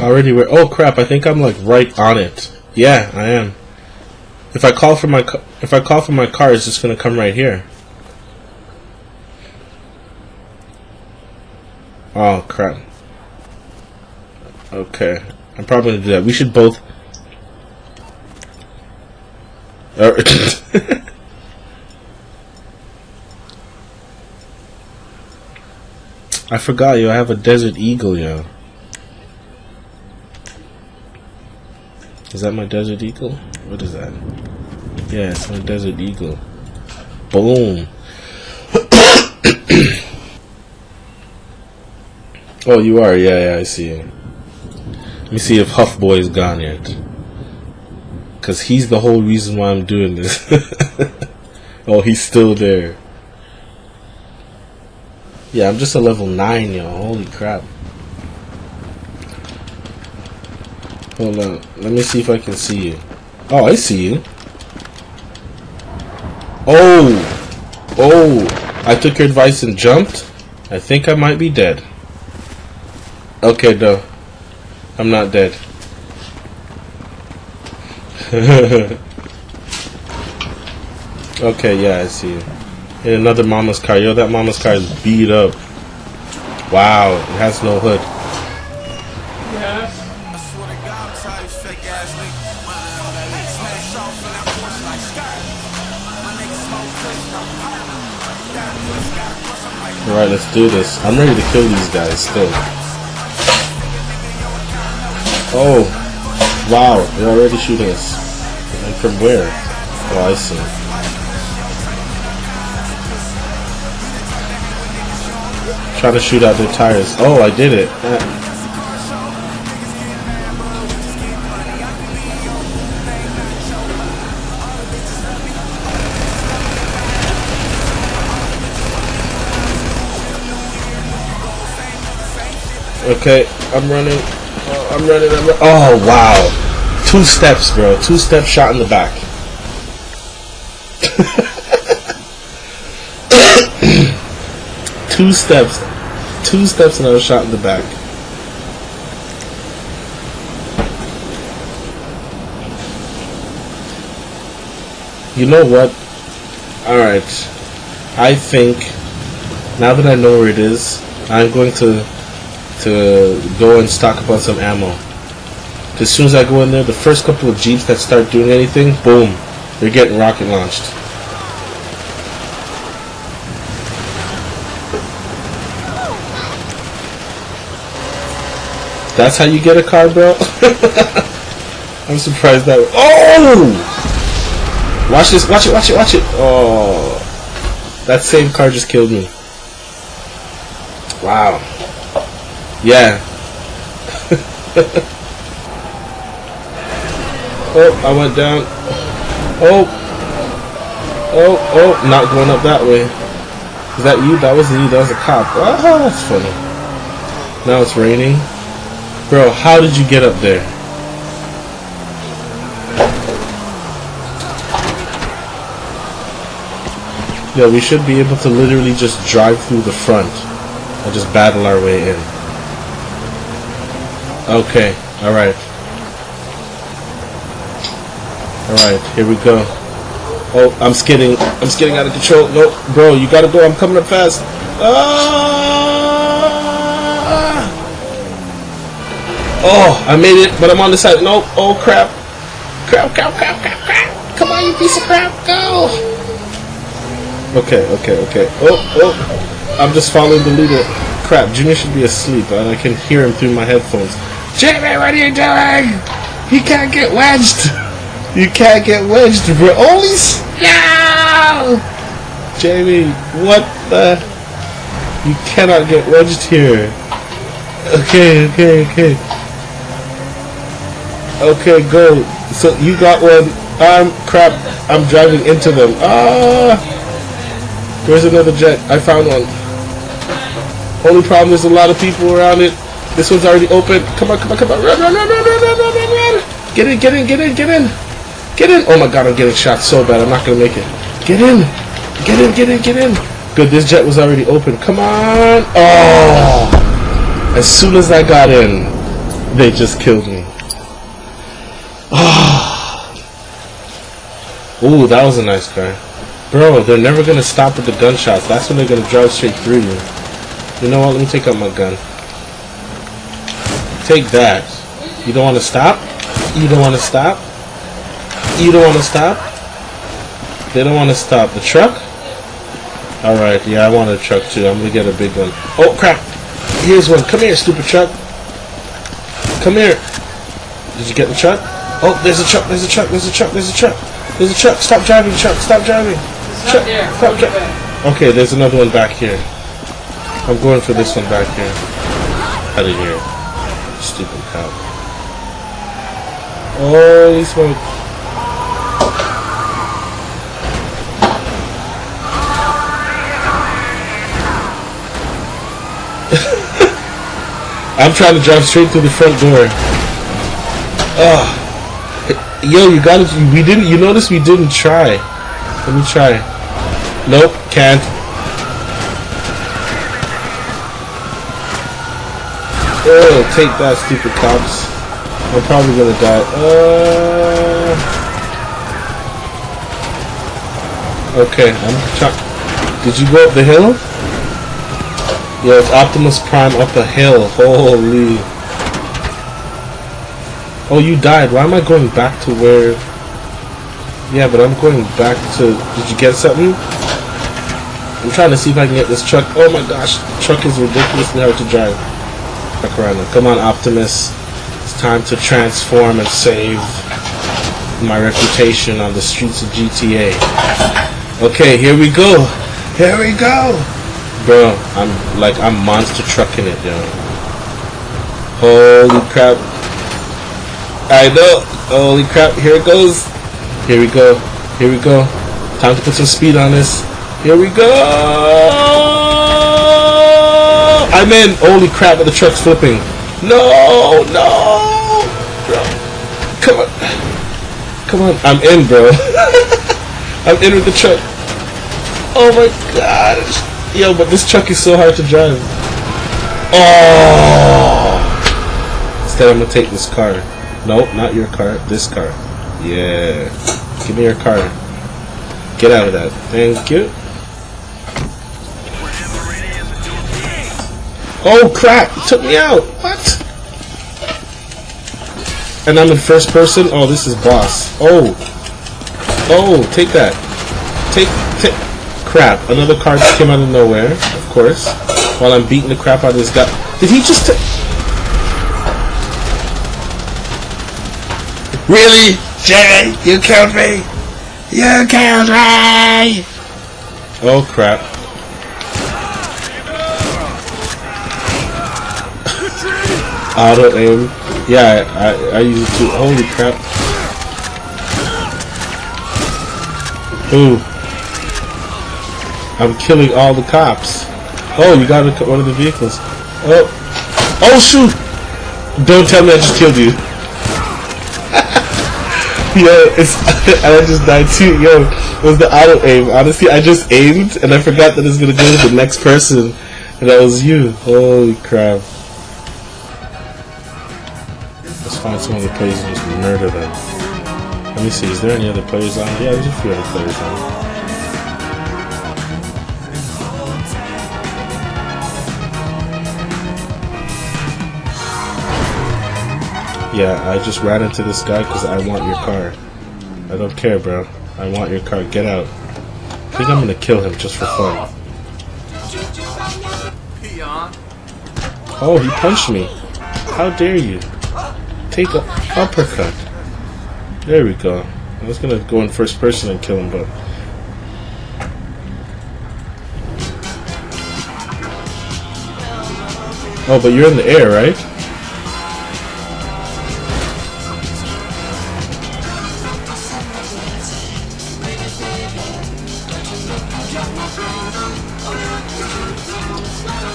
Already where? Oh crap! I think I'm like right on it. Yeah, I am. If I call for my car, it's just gonna come right here. Oh crap. Okay, I'm probably gonna do that. We should both. I forgot, yo. I have a Desert Eagle, yo. Is that my Desert Eagle? What is that? Yeah, it's my Desert Eagle. Boom. Oh, you are? Yeah, I see you. Let me see if Huff Boy is gone yet. Because he's the whole reason why I'm doing this. Oh, he's still there. Yeah, I'm just a level 9, yo. Holy crap. Hold on. Let me see if I can see you. Oh, I see you. Oh, I took your advice and jumped. I think I might be dead. Okay, no. I'm not dead. Okay, yeah, I see you. In another mama's car. Yo, that mama's car is beat up. Wow, it has no hood. Yes. Alright, let's do this. I'm ready to kill these guys still. Oh, wow, they're already shooting us. And from where? Oh, I see. Trying to shoot out their tires. Oh, I did it. Okay, I'm running. I'm running. Oh, wow. 2 steps, bro. 2 steps shot in the back. Two steps and I was shot in the back. You know what? Alright. I think, now that I know where it is, I'm going to go and stock up on some ammo. As soon as I go in there, the first couple of jeeps that start doing anything, boom, they're getting rocket launched. That's how you get a car, bro? I'm surprised that... Oh! Watch this, watch it. Oh. That same car just killed me. Wow. Yeah. Oh, I went down. Oh, not going up that way. Is that you? That wasn't you, that was a cop. Oh, that's funny. Now it's raining. Bro, how did you get up there? Yeah, we should be able to literally just drive through the front and just battle our way in. Okay, alright. Alright, here we go. Oh, I'm skidding out of control. No, bro, you gotta go. I'm coming up fast. Oh, I made it, but I'm on the side. No, oh crap. Crap. Come on, you piece of crap, go. Okay. Oh, I'm just following the leader. Crap, Junior should be asleep, and I can hear him through my headphones. Jamie, what are you doing? You can't get wedged. You can't get wedged, bro. Holy no! Jamie, what the? You cannot get wedged here. Okay. Okay, go. So you got one. Crap. I'm driving into them. Where's another jet? I found one. Only problem, there's a lot of people around it. This one's already open. Come on. Run. Get in. Oh my god, I'm getting shot so bad. I'm not gonna make it. Get in. Good, this jet was already open. Come on. Oh! As soon as I got in, They just killed me. Ooh, that was a nice car. Bro, they're never gonna stop with the gunshots. That's when they're gonna drive straight through you. You know what? Let me take out my gun. Take that. You don't want to stop? You don't want to stop? You don't want to stop? They don't want to stop. The truck? Alright, yeah, I want a truck too. I'm gonna get a big one. Oh, crap! Here's one. Come here, stupid truck. Come here. Did you get the truck? Oh, there's a truck, there's a truck, there's a truck, there's a truck. There's a truck. Stop driving, truck. Stop driving. Truck. Stop driving. Okay, there's another one back here. I'm going for this one back here. Out of here. Stupid cop. Holy smoke. I'm trying to drive straight through the front door. Ugh. Yo, you gotta. We didn't. You notice we didn't try. Let me try. Nope, can't. Oh, take that, stupid cops. I'm probably gonna die. Okay, I'm trying. Did you go up the hill? Yo, it's Optimus Prime up a hill. Holy. Oh, you died. Why am I going back to where... Yeah, but I'm going back to... Did you get something? I'm trying to see if I can get this truck. Oh my gosh. The truck is ridiculously hard to drive. Fuck around now. Come on, Optimus. It's time to transform and save my reputation on the streets of GTA. Okay, here we go. Here we go. Bro, I'm monster trucking it, yo. Holy crap. I know. Holy crap. Here it goes. Here we go. Here we go. Time to put some speed on this. Here we go. I'm in. Holy crap, but the truck's flipping. No, no. Bro. Come on. Come on. I'm in, bro. I'm in with the truck. Oh my gosh. Yo, but this truck is so hard to drive. Oh! Instead, I'm gonna take this car. Nope, not your car. This car. Yeah. Give me your car. Get out of that. Thank you. Oh crap! It took me out. What? And I'm in first person. Oh, this is boss. Oh. Oh, take that. Take. Crap, another car just came out of nowhere, of course, while I'm beating the crap out of this guy. Did he just Really? Jerry, you killed me! You killed me! Oh crap. Auto aim. Yeah, I use it too. Holy crap. Ooh. I'm killing all the cops. Oh, you got one of the vehicles. Oh. Oh, shoot! Don't tell me I just killed you. Yo, I just died too. Yo, it was the auto aim. Honestly, I just aimed and I forgot that it's gonna go to the next person. And that was you. Holy crap. Let's find some other players and just murder them. Let me see, is there any other players on? Yeah, there's a few other players on. Yeah, I just ran into this guy because I want your car. I don't care, bro. I want your car. Get out. I think I'm gonna kill him just for fun. Oh, he punched me. How dare you? Take a uppercut. There we go. I was gonna go in first person and kill him, but... Oh, but you're in the air, right?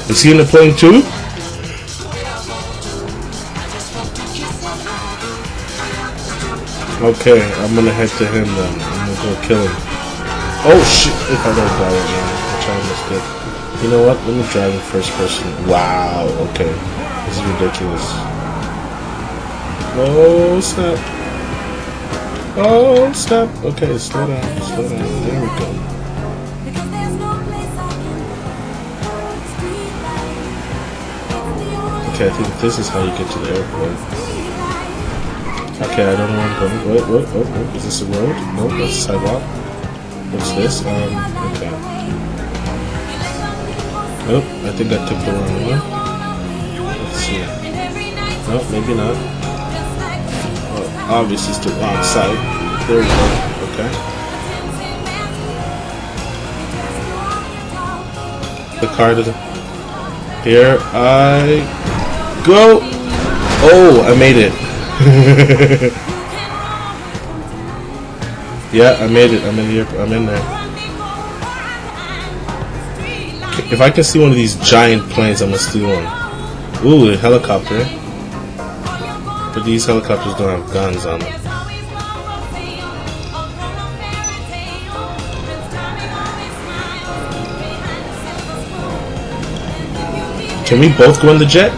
Is he in the plane too? Okay, I'm gonna head to him then. I'm gonna go kill him. Oh shit! If I don't die right now, which I almost did. You know what? Let me drive in first person. Wow. Okay, this is ridiculous. Oh snap! Oh snap! Okay, slow down, slow down. There we go. Okay, I think this is how you get to the airport. Okay, I don't know where I'm going. What? Is this a road? Nope, that's a sidewalk. What's this? Okay. Nope, I think I took the wrong one. Let's see. Nope, maybe not. Oh, obviously it's the wrong side. There we go. Okay. The car doesn't. Here I go. Oh, I made it. Yeah, I made it. I'm in here. I'm in there. If I can see one of these giant planes, I'm gonna steal one. Ooh, a helicopter. But these helicopters don't have guns on them. Can we both go in the jet?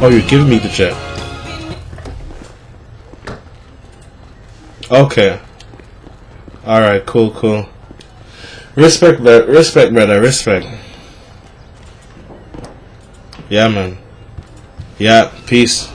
Oh, you're giving me the jet. Okay. Alright, cool. Respect, brother, respect. Yeah, man. Yeah, peace.